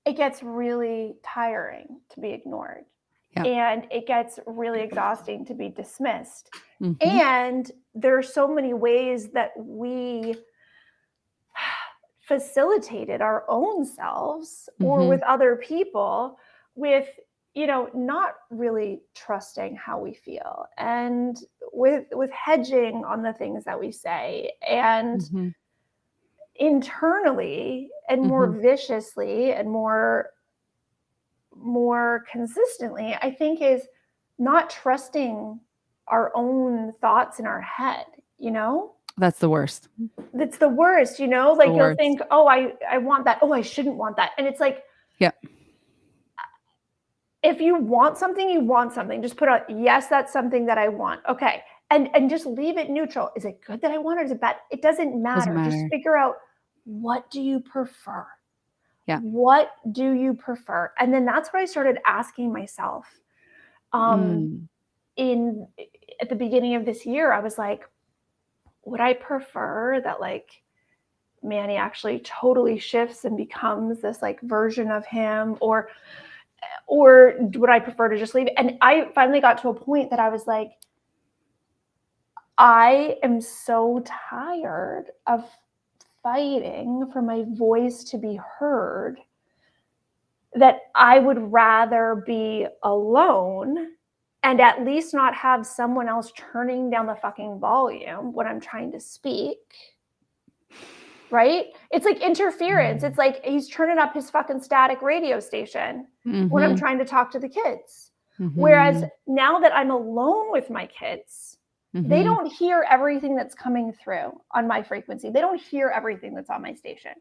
it gets really tiring to be ignored. Yeah. And it gets really exhausting to be dismissed. Mhm. And there are so many ways that we facilitated our own selves or with Mhm. other people with, not really trusting how we feel, and with hedging on the things that we say, and Mhm. internally and more Mhm. viciously and more consistently, I think, is not trusting our own thoughts in our head, That's the worst. That's the worst, The like you'll worst. think, oh, I want that. Oh, I shouldn't want that. And it's like, Yeah. if you want something, you want something. Just put out, yes, that's something that I want. Okay. And just leave it neutral. Is it good that I want or is it bad? It doesn't Doesn't matter. Just matter. figure out, what do you prefer? Yeah. What do you prefer? And then that's what I started asking myself. Mm. In At the beginning of this year, I was like, would I prefer that, like, Manny actually totally shifts and becomes this like version of him, or would I prefer to just leave it? And I finally got to a point that I was like, I am so tired of fighting for my voice to be heard that I would rather be alone and at least not have someone else turning down the fucking volume when I'm trying to speak. Right? It's like interference. It's like he's turning up his fucking static radio station when I'm Mhm. trying to talk to the kids. Whereas Mhm. now that I'm alone with my kids, they Mhm. don't hear everything that's coming through on my frequency. They don't hear everything that's on my station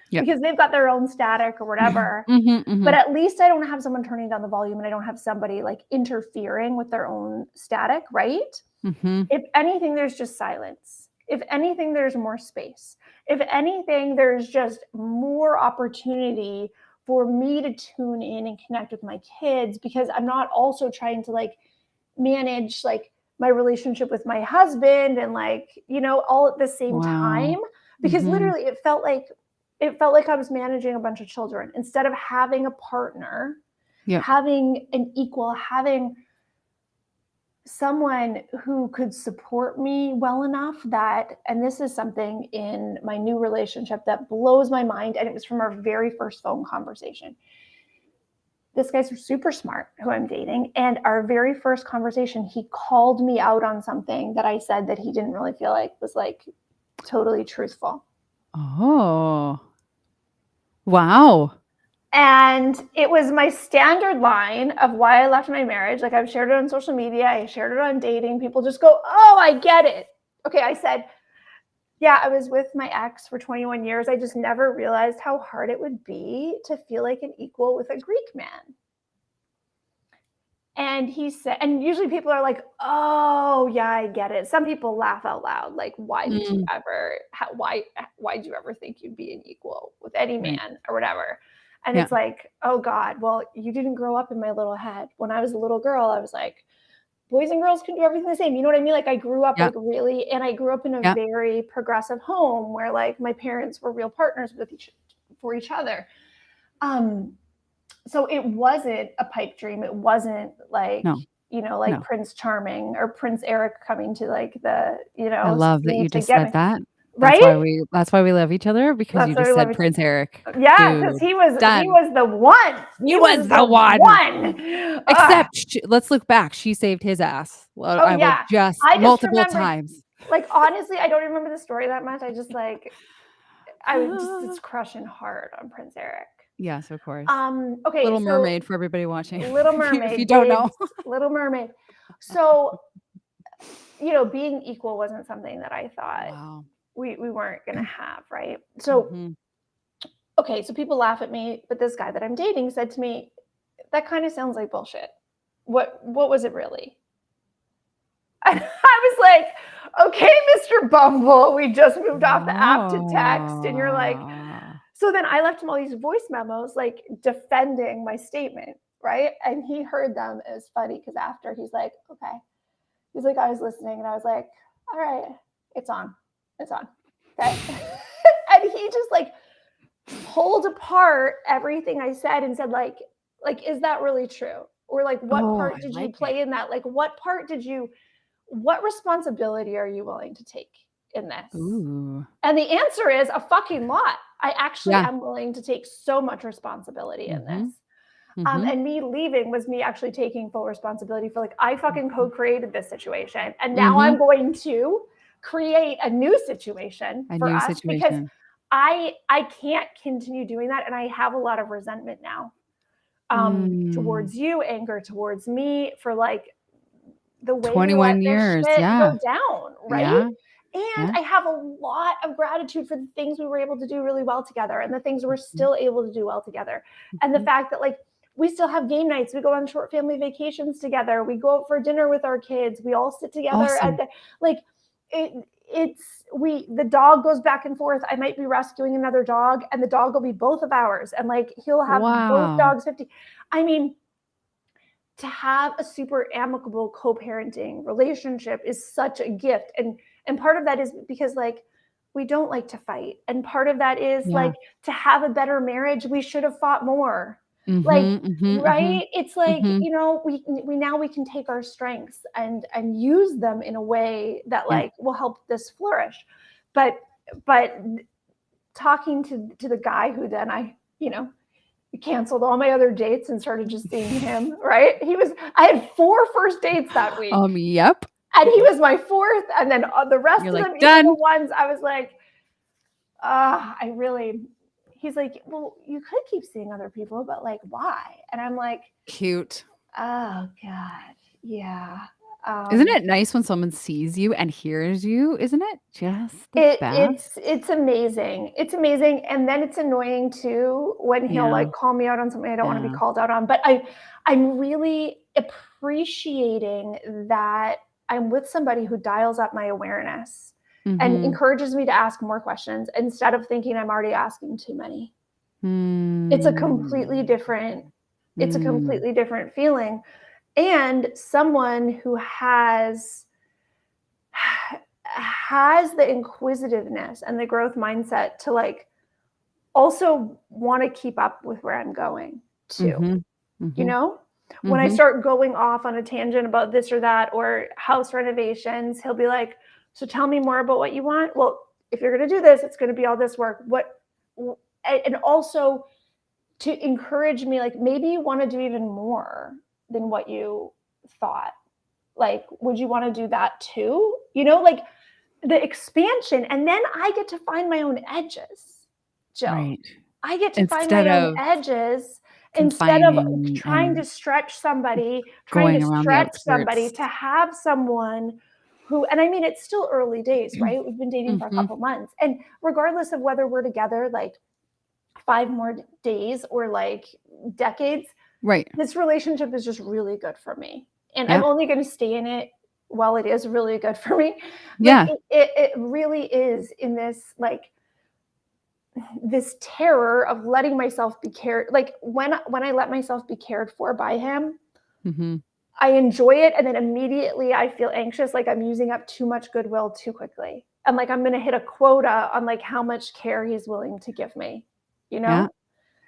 Yep. because they've got their own static or whatever. Mhm. But Mhm. at least I don't have someone turning down the volume, and I don't have somebody like interfering with their own static, right? Mhm. If anything, there's just silence. If anything, there's more space. If anything, there's just more opportunity for me to tune in and connect with my kids, because I'm not also trying to like manage like my relationship with my husband and like, all at the same Wow. time. Because Mhm. literally it felt like I was managing a bunch of children instead of having a partner, Yep. having an equal, having someone who could support me well enough that, and this is something in my new relationship that blows my mind, and it was from our very first phone conversation. This guy's super smart, who I'm dating, and our very first conversation, he called me out on something that I said that he didn't really feel like was like totally truthful. Oh. Wow. And it was my standard line of why I left my marriage. Like, I've shared it on social media, I shared it on dating. People just go, oh, I get it. Okay, I said, yeah, I was with my ex for 21 years. I just never realized how hard it would be to feel like an equal with a Greek man. And he said, and usually people are like, oh, yeah, I get it. Some people laugh out loud. Like, why did you Mm. ever, why'd you ever think you'd be an equal with any Right. man or whatever? And Yeah. it's like, oh God, well, you didn't grow up in my little head. When I was a little girl, I was like, boys and girls can do everything the same. You know what I mean? Like, I grew up Yeah. like really, and I grew up in a Yeah. very progressive home where like my parents were real partners for each other. So it wasn't a pipe dream. It wasn't like, No. like No. Prince Charming or Prince Eric coming to like the, I love that city you to just get said me. that. Right? That's why we love each other, because That's you why just we love said each Prince Eric. other. Yeah, because Dude. he Done. was the one. He He was was the the one. one. Except let's look back. She saved his ass. Well, Oh I will yeah. just I just multiple remembered, times. like, honestly, I don't remember the story that much. I just like, I was just, it's crushing hard on Prince Eric. Yes, of course. Okay, Little so Mermaid for everybody watching. Little If you Mermaid, don't know. babes, Little Mermaid. So, being equal wasn't something that I thought Wow. we weren't going to have, right? So, Mhm. okay, so people laugh at me, but this guy that I'm dating said to me, that kind of sounds like bullshit. What was it really? And I was like, okay, Mr. Bumble, we just moved off the app to text. And you're like, Ah. so then I left him all these voice memos, like defending my statement, right? And he heard them. It was funny because after he's like, okay. He's like, I was listening, and I was like, all right, it's on. It's on. Okay. And he just like pulled apart everything I said and said, like, is that really true? Or like, what Oh, part I did you like it. play in that? Like, what responsibility are you willing to take in this? Ooh. And the answer is a fucking lot. I actually Yeah. am willing to take so much responsibility in this. Mhm. Mhm. And me leaving was me actually taking full responsibility for like, I fucking Mhm. co-created this situation. And now Mhm. I'm going to create a new situation A for new us because situation. I can't continue doing that. And I have a lot of resentment now Mm. towards you, anger towards me for like the way we let 21 this years. shit Yeah. go down, right? Yeah. And Yeah. I have a lot of gratitude for the things we were able to do really well together and the things we're Mhm. still able to do well together. And the Mhm. fact that like we still have game nights, we go on short family vacations together, we go out for dinner with our kids, we all sit together at Awesome. the like the dog goes back and forth. I might be rescuing another dog and the dog will be both of ours and like he'll have both Wow. dogs 50. I mean, to have a super amicable co-parenting relationship is such a gift. And part of that is because like we don't like to fight. And part of that is Yeah. like to have a better marriage, we should have fought more. Like, Mhm. Mhm. Mhm. right? It's like, Mhm. you know, we now we can take our strengths and use them in a way that Yeah. like will help this flourish. But talking to the guy who then canceled all my other dates and started just seeing him, right? I had 4 first dates that week. Yep. And he was my 4th. And then the rest You're of like, them, even the "Done." ones I was like, he's like, well, you could keep seeing other people, but like, why? And I'm like, Cute. oh God, yeah. Isn't Um, it nice when someone sees you and hears you? Isn't it just the best? it's amazing. It's amazing. And then it's annoying too when he'll Yeah. like call me out on something I don't want to be Yeah. called out on. But I'm really appreciating that I'm with somebody who dials up my awareness and Mhm. encourages me to ask more questions instead of thinking I'm already asking too many. It's a completely Mm. different, it's a Mm. completely different feeling. And someone who has the inquisitiveness and the growth mindset to like also want to keep up with where I'm going too. Mhm. You Mhm. know, when I Mhm. start going off on a tangent about this or that or house renovations, he'll be like, so tell me more about what you want. Well, if you're going to do this, it's going to be all this work. And also to encourage me, like maybe you want to do even more than what you thought. Like, would you want to do that too? You know, like the expansion. And then I get to find my own edges, Jill. Right. I get to find Instead my own of edges instead of confining trying to and stretch somebody, going around the outskirts. to have someone who, and I mean, it's still early days, right? We've been dating for a Mhm. couple months. And regardless of whether we're together like 5 more days or like decades, Right. this relationship is just really good for me. And I'm Yeah. only going to stay in it while it is really good for me. Like Yeah. it really is in this like this terror of letting myself be cared. Like when I let myself be cared for by him, Mhm. I enjoy it, and then immediately I feel anxious, like I'm using up too much goodwill too quickly. And like I'm going to hit a quota on like how much care he's willing to give me, you Yeah. know?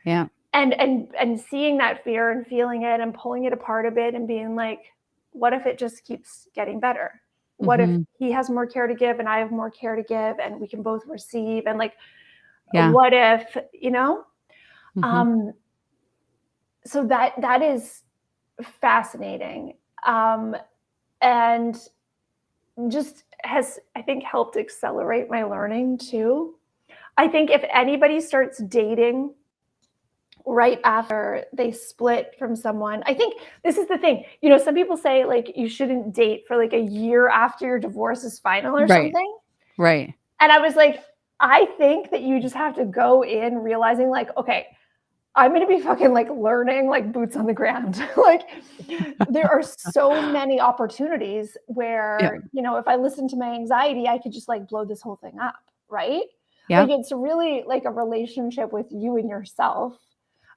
Yeah. And seeing that fear and feeling it and pulling it apart a bit and being like, what if it just keeps getting better? What if Mhm. he has more care to give and I have more care to give and we can both receive? And like, Yeah. what if, you know? Mhm. Um, so that is fascinating. And just has, I think, helped accelerate my learning too. I think if anybody starts dating right after they split from someone, I think this is the thing. You know, some people say like you shouldn't date for like a year after your divorce is final or Right. something. Right. And I was like, I think that you just have to go in realizing like, okay, I'm going to be fucking like learning like boots on the ground. Like there are so many opportunities Yeah. where, you know, if I listen to my anxiety, I could just like blow this whole thing up, right? Yeah. Like it's really like a relationship with you and yourself.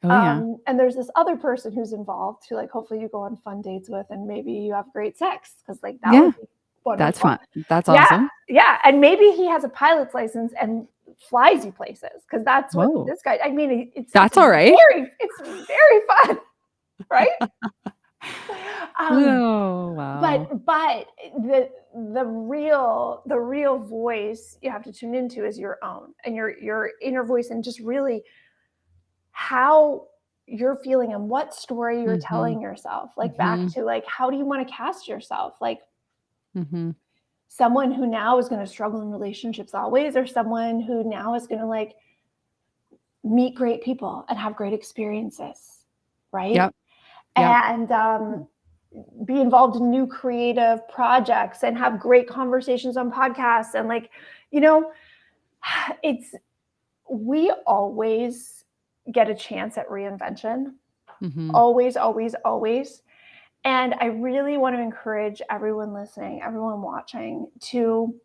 Oh, yeah. And there's this other person who's involved who like hopefully you go on fun dates with and maybe you have great sex because like that Yeah. would be That's wonderful. fun. That's Yeah, awesome. yeah, and maybe he has a pilot's license and flies you places because that's what Whoa. this guy. I mean, That's all right. it's very fun, right? Um, Oh, wow. but the real voice you have to tune into is your own, and your inner voice, and just really how you're feeling and what story you're Mhm. telling yourself. Like, back Mhm. to, like, how do you want to cast yourself? Like, Mhm. someone who now is going to struggle in relationships always, or someone who now is going to, like, meet great people and have great experiences, right? Yep. Yep. And be involved in new creative projects and have great conversations on podcasts, and, like, you know it's we always get a chance at reinvention. Mhm. Always, always, always. And I really want to encourage everyone listening, everyone watching, to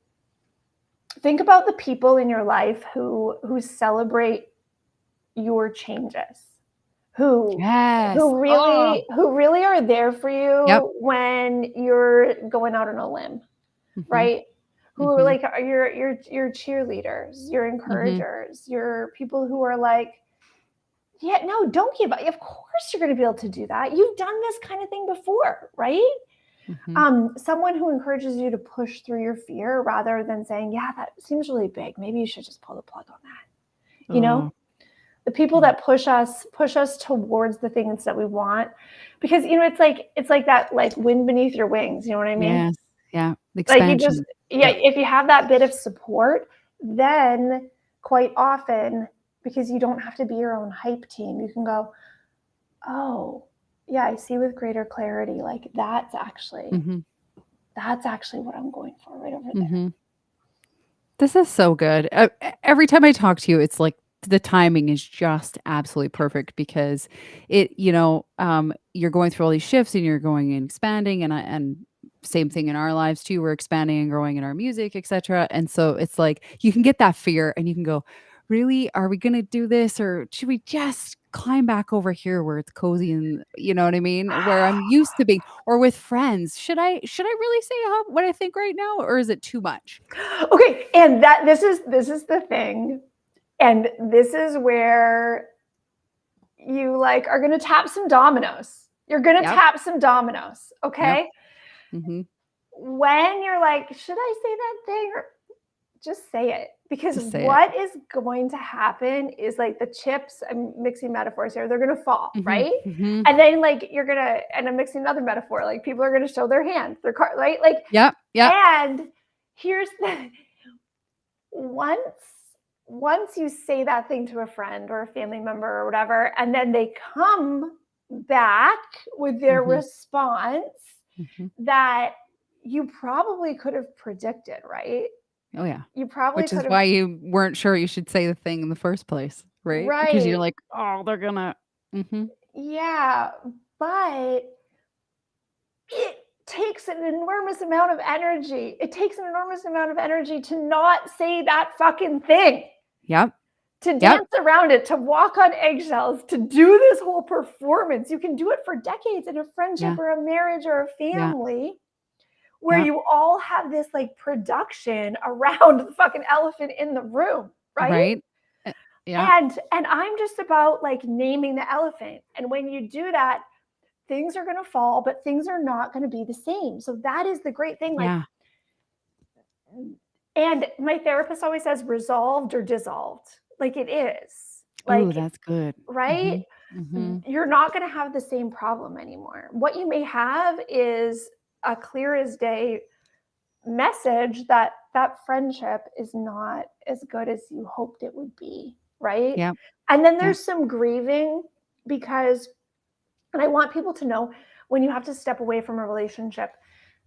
think about the people in your life who celebrate your changes, who Yes. who Oh. really who really are there for Yep. you when you're going out on a limb, Mhm. right? Who are, Mhm. like, are your cheerleaders, your Mhm. encouragers, your people who are like, yeah, no, don't give up. Of course you're going to be able to do that. You've done this kind of thing before, right? Mhm. Someone who encourages you to push through your fear rather than saying, yeah, that seems really big, maybe you should just pull the plug on that. Oh, The people yeah. that push us towards the things that we want, because it's like that, like, wind beneath your wings, you know what I mean? Yes. Yeah. Like, you just, Expansion. yeah, Yep. if you have that bit of support, then quite often, because you don't have to be your own hype team, you can go, oh, yeah, I see with greater clarity, like, Mhm. that's actually what I'm going for right over there. Mhm. This is so good. Every time I talk to you, it's like the timing is just absolutely perfect because you're going through all these shifts and you're going and expanding and same thing in our lives too. We're expanding and growing in our music, etc. And so it's like you can get that fear and you can go, really, are we going to do this or should we just climb back over here where it's cozy and you know what I mean? Where I'm used to being or with friends. Should I really say what I think right now or is it too much? Okay, and that this is the thing, and this is where you, like, are gonna tap some dominoes. You're gonna Yep. tap some dominoes, Yep. okay? Mhm. When you're like, "Should I say that thing?" Or just say it, because Just say it. what is going to happen is, like, the chips, I'm mixing metaphors here, they're gonna fall, Mhm. right? Mhm. And then, like, and I'm mixing another metaphor, like, people are gonna show their hand, their card, right? Like, Yep. Yep. and here's the once once you say that thing to a friend or a family member or whatever, and then they come back with their Mhm. response Mhm. that you probably could have predicted, right? Oh, yeah. You probably Which is could have, why you weren't sure you should say the thing in the first place, right? Because you're right. like, "Oh, they're gonna." Mhm. Yeah, but it takes an enormous amount of energy. It takes an enormous amount of energy to not say that fucking thing, Yep. to Yep. dance around it, to walk on eggshells, to do this whole performance. You can do it for decades in a friendship Yeah. or a marriage or a Yeah. family, where Yep. you all have this, like, production around the fucking elephant in the room, right? Right? Yeah. And I'm just about, like, naming the elephant. And when you do that, things are going to fall, but things are not going to be the same. So that is the great thing. Like, Yeah. and my therapist always says resolved or dissolved. Like, it is. Ooh, Like, that's good. right? Mhm. Mhm. You're not going to have the same problem anymore. What you may have is a clear as day message that that friendship is not as good as you hoped it would be, right? Yep. And then Yep. there's some grieving, because, and I want people to know, when you have to step away from a relationship,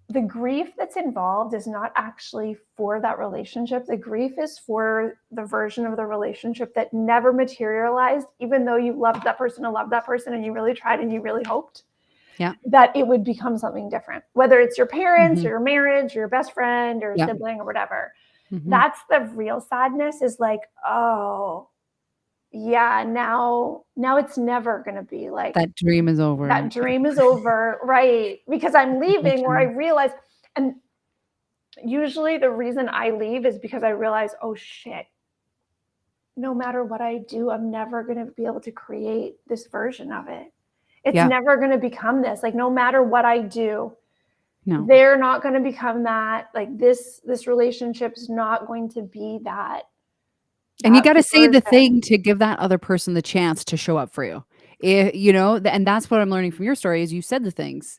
the grief that's involved is not actually for that relationship. The grief is for the version of the relationship that never materialized, even though you loved that person and loved that person and you really tried and you really hoped Yep. that it would become something different, whether it's your parents, Mhm. your marriage, your best friend, or Yep. sibling, or whatever. Mhm. That's the real sadness, is like, oh, yeah, now it's never going to be like That dream is that. over. Dream is over, right? Because I'm leaving, where I Unfortunately. realize, and usually the reason I leave is because I realize, oh shit, no matter what I do, I'm never going to be able to create this version of it. It's Yeah. never going to become this. Like, no matter what I do, No. they're not going to become that. Like, this relationship's not going to be that And you gotta say the version. thing to give that other person the chance to show up for you. You know, and that's what I'm learning from your story is you said the things.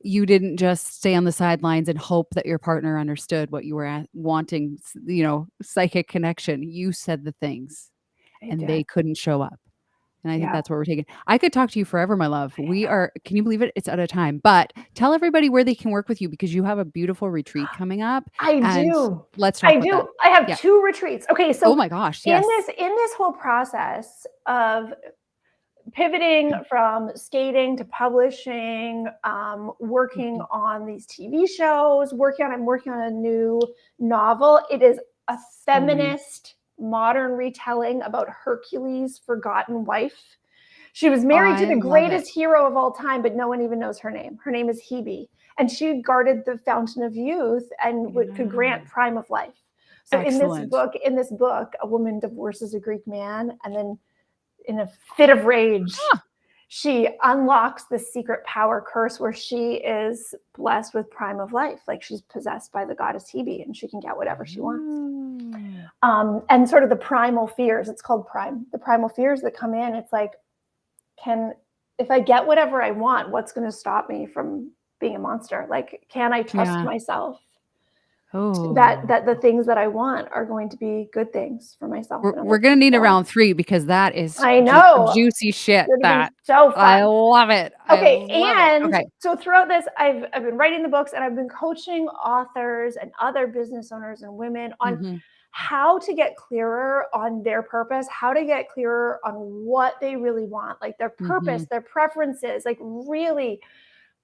You didn't just stay on the sidelines and hope that your partner understood what you were wanting, you know, psychic connection. You said the things I and did. they couldn't show up. And I think Yeah. that's what we're taking. I could talk to you forever, my love. Can you believe it? It's out of time. But tell everybody where they can work with you because you have a beautiful retreat coming up. I And do. let's talk I about that. do. I have Yeah. 2 retreats. Okay, Oh so my gosh. in Yes. this whole process of pivoting from skating to publishing, working Mhm. on these TV shows, I'm working on a new novel. It is a Stunning. feminist modern retelling about Hercules' forgotten wife. She was married to I the love it. greatest hero of all time, but no one even knows her name. Her name is Hebe, and she guarded the fountain of youth and could grant Yeah. prime of life. So Excellent. in this book, a woman divorces a Greek man, and then in a fit of rage, Huh. she unlocks the secret power curse where she is blessed with prime of life. Like, she's possessed by the goddess Hebe and she can get whatever she wants. Oh. And sort of the primal fears, it's called prime, the primal fears that come in. It's like, if I get whatever I want, what's going to stop me from being a monster? Like, can I trust Yeah. myself that Oh. the things that I want are going to be good things for myself We're and we're other gonna need a people? round 3 because that is I some know. juicy shit It's going to be that so I fun. love it. I Okay, love it. and Okay. so throughout this, I've been writing the books and I've been coaching authors and other business owners and women on Mhm. how to get clearer on their purpose, how to get clearer on what they really want, like their purpose, Mhm. their preferences, like really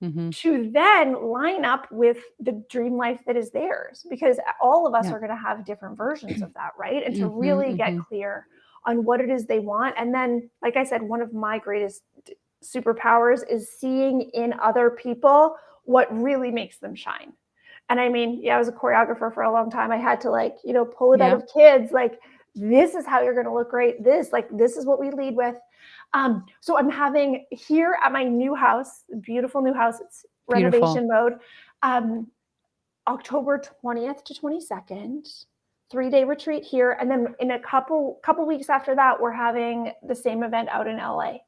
Mhm. to then line up with the dream life that is theirs, because all of us Yeah. are going to have different versions of that, right? And to Mhm, really get mhm. clear on what it is they want. And then, like I said, one of my greatest superpowers is seeing in other people what really makes them shine. And I mean, yeah, I was a choreographer for a long time. I had to, like, pull it out Yeah. of kids. Like, this is how you're going to look great. This is what we lead with. So I'm having here at my new house, beautiful new house. It's Beautiful. renovation mode. Um, October 20th to 22nd, 3-day retreat here, and then in a couple weeks after that, we're having the same event out in LA,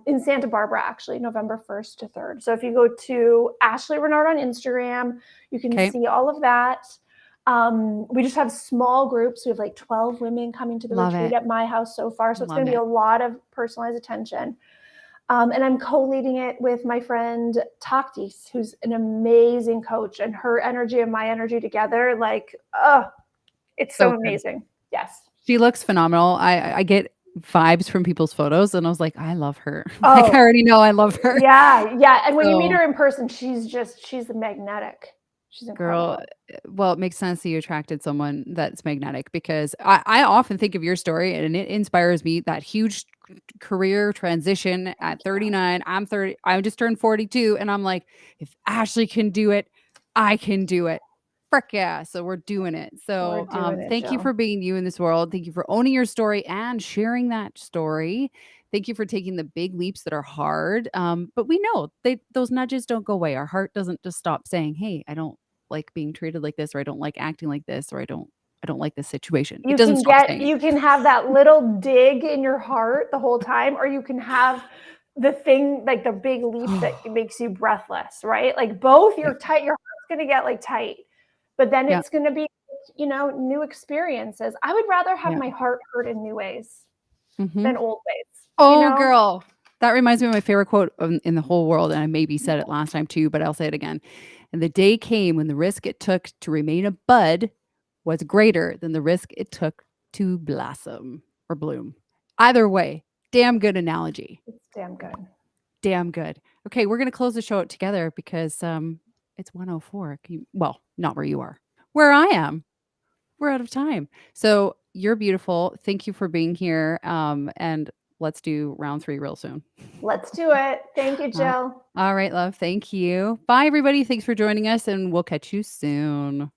in Santa Barbara, actually, November 1st to 3rd. So if you go to Ashleigh Renard on Instagram, you can Okay. see all of that. We just have small groups. We have like 12 women coming to the Love retreat it. at my house so far. So it's going Love to be it. a lot of personalized attention. And I'm co-leading it with my friend Taktis, who's an amazing coach, and her energy and my energy together, like, it's so So good. amazing. Yes. She looks phenomenal. I get vibes from people's photos and I was like, "I love her." Like, I Oh, already know I love her. yeah, yeah. And when you meet So her in person, she's magnetic. She's girl, incredible. well, it makes sense that you attracted someone that's magnetic because I often think of your story and it inspires me that huge career transition Thank at you. 39. I'm 30. I just turned 42 and I'm like, if Ashley can do it, I can do it. Frick yeah. So we're doing it. We're So doing it, thank you Jill. for being you in this world. Thank you for owning your story and sharing that story. Thank you for taking the big leaps that are hard. But we know those nudges don't go away. Our heart doesn't just stop saying, hey, I don't like being treated like this, or I don't like acting like this, or I don't like this situation. It doesn't stop saying it. You can have that little dig in your heart the whole time, or you can have the thing, like the big leap that makes you breathless, right? Like, both, Yeah. your heart's going to get like tight, but then Yeah. it's going to be, new experiences. I would rather have Yeah. my heart hurt in new ways Mhm. than old ways. Oh, girl. That reminds me of my favorite quote in the whole world, and I maybe said it last time too, but I'll say it again. And the day came when the risk it took to remain a bud was greater than the risk it took to blossom or bloom. Either way, damn good analogy. It's damn good. Damn good. Okay, we're gonna close the show out together because it's 1:04. Well, not where you are. Where I am. We're out of time. So you're beautiful. Thank you for being here. And let's do round 3 real soon. Let's do it. Thank you, Uh, Jill. all right, love. Thank you. Bye, everybody. Thanks for joining us, and we'll catch you soon.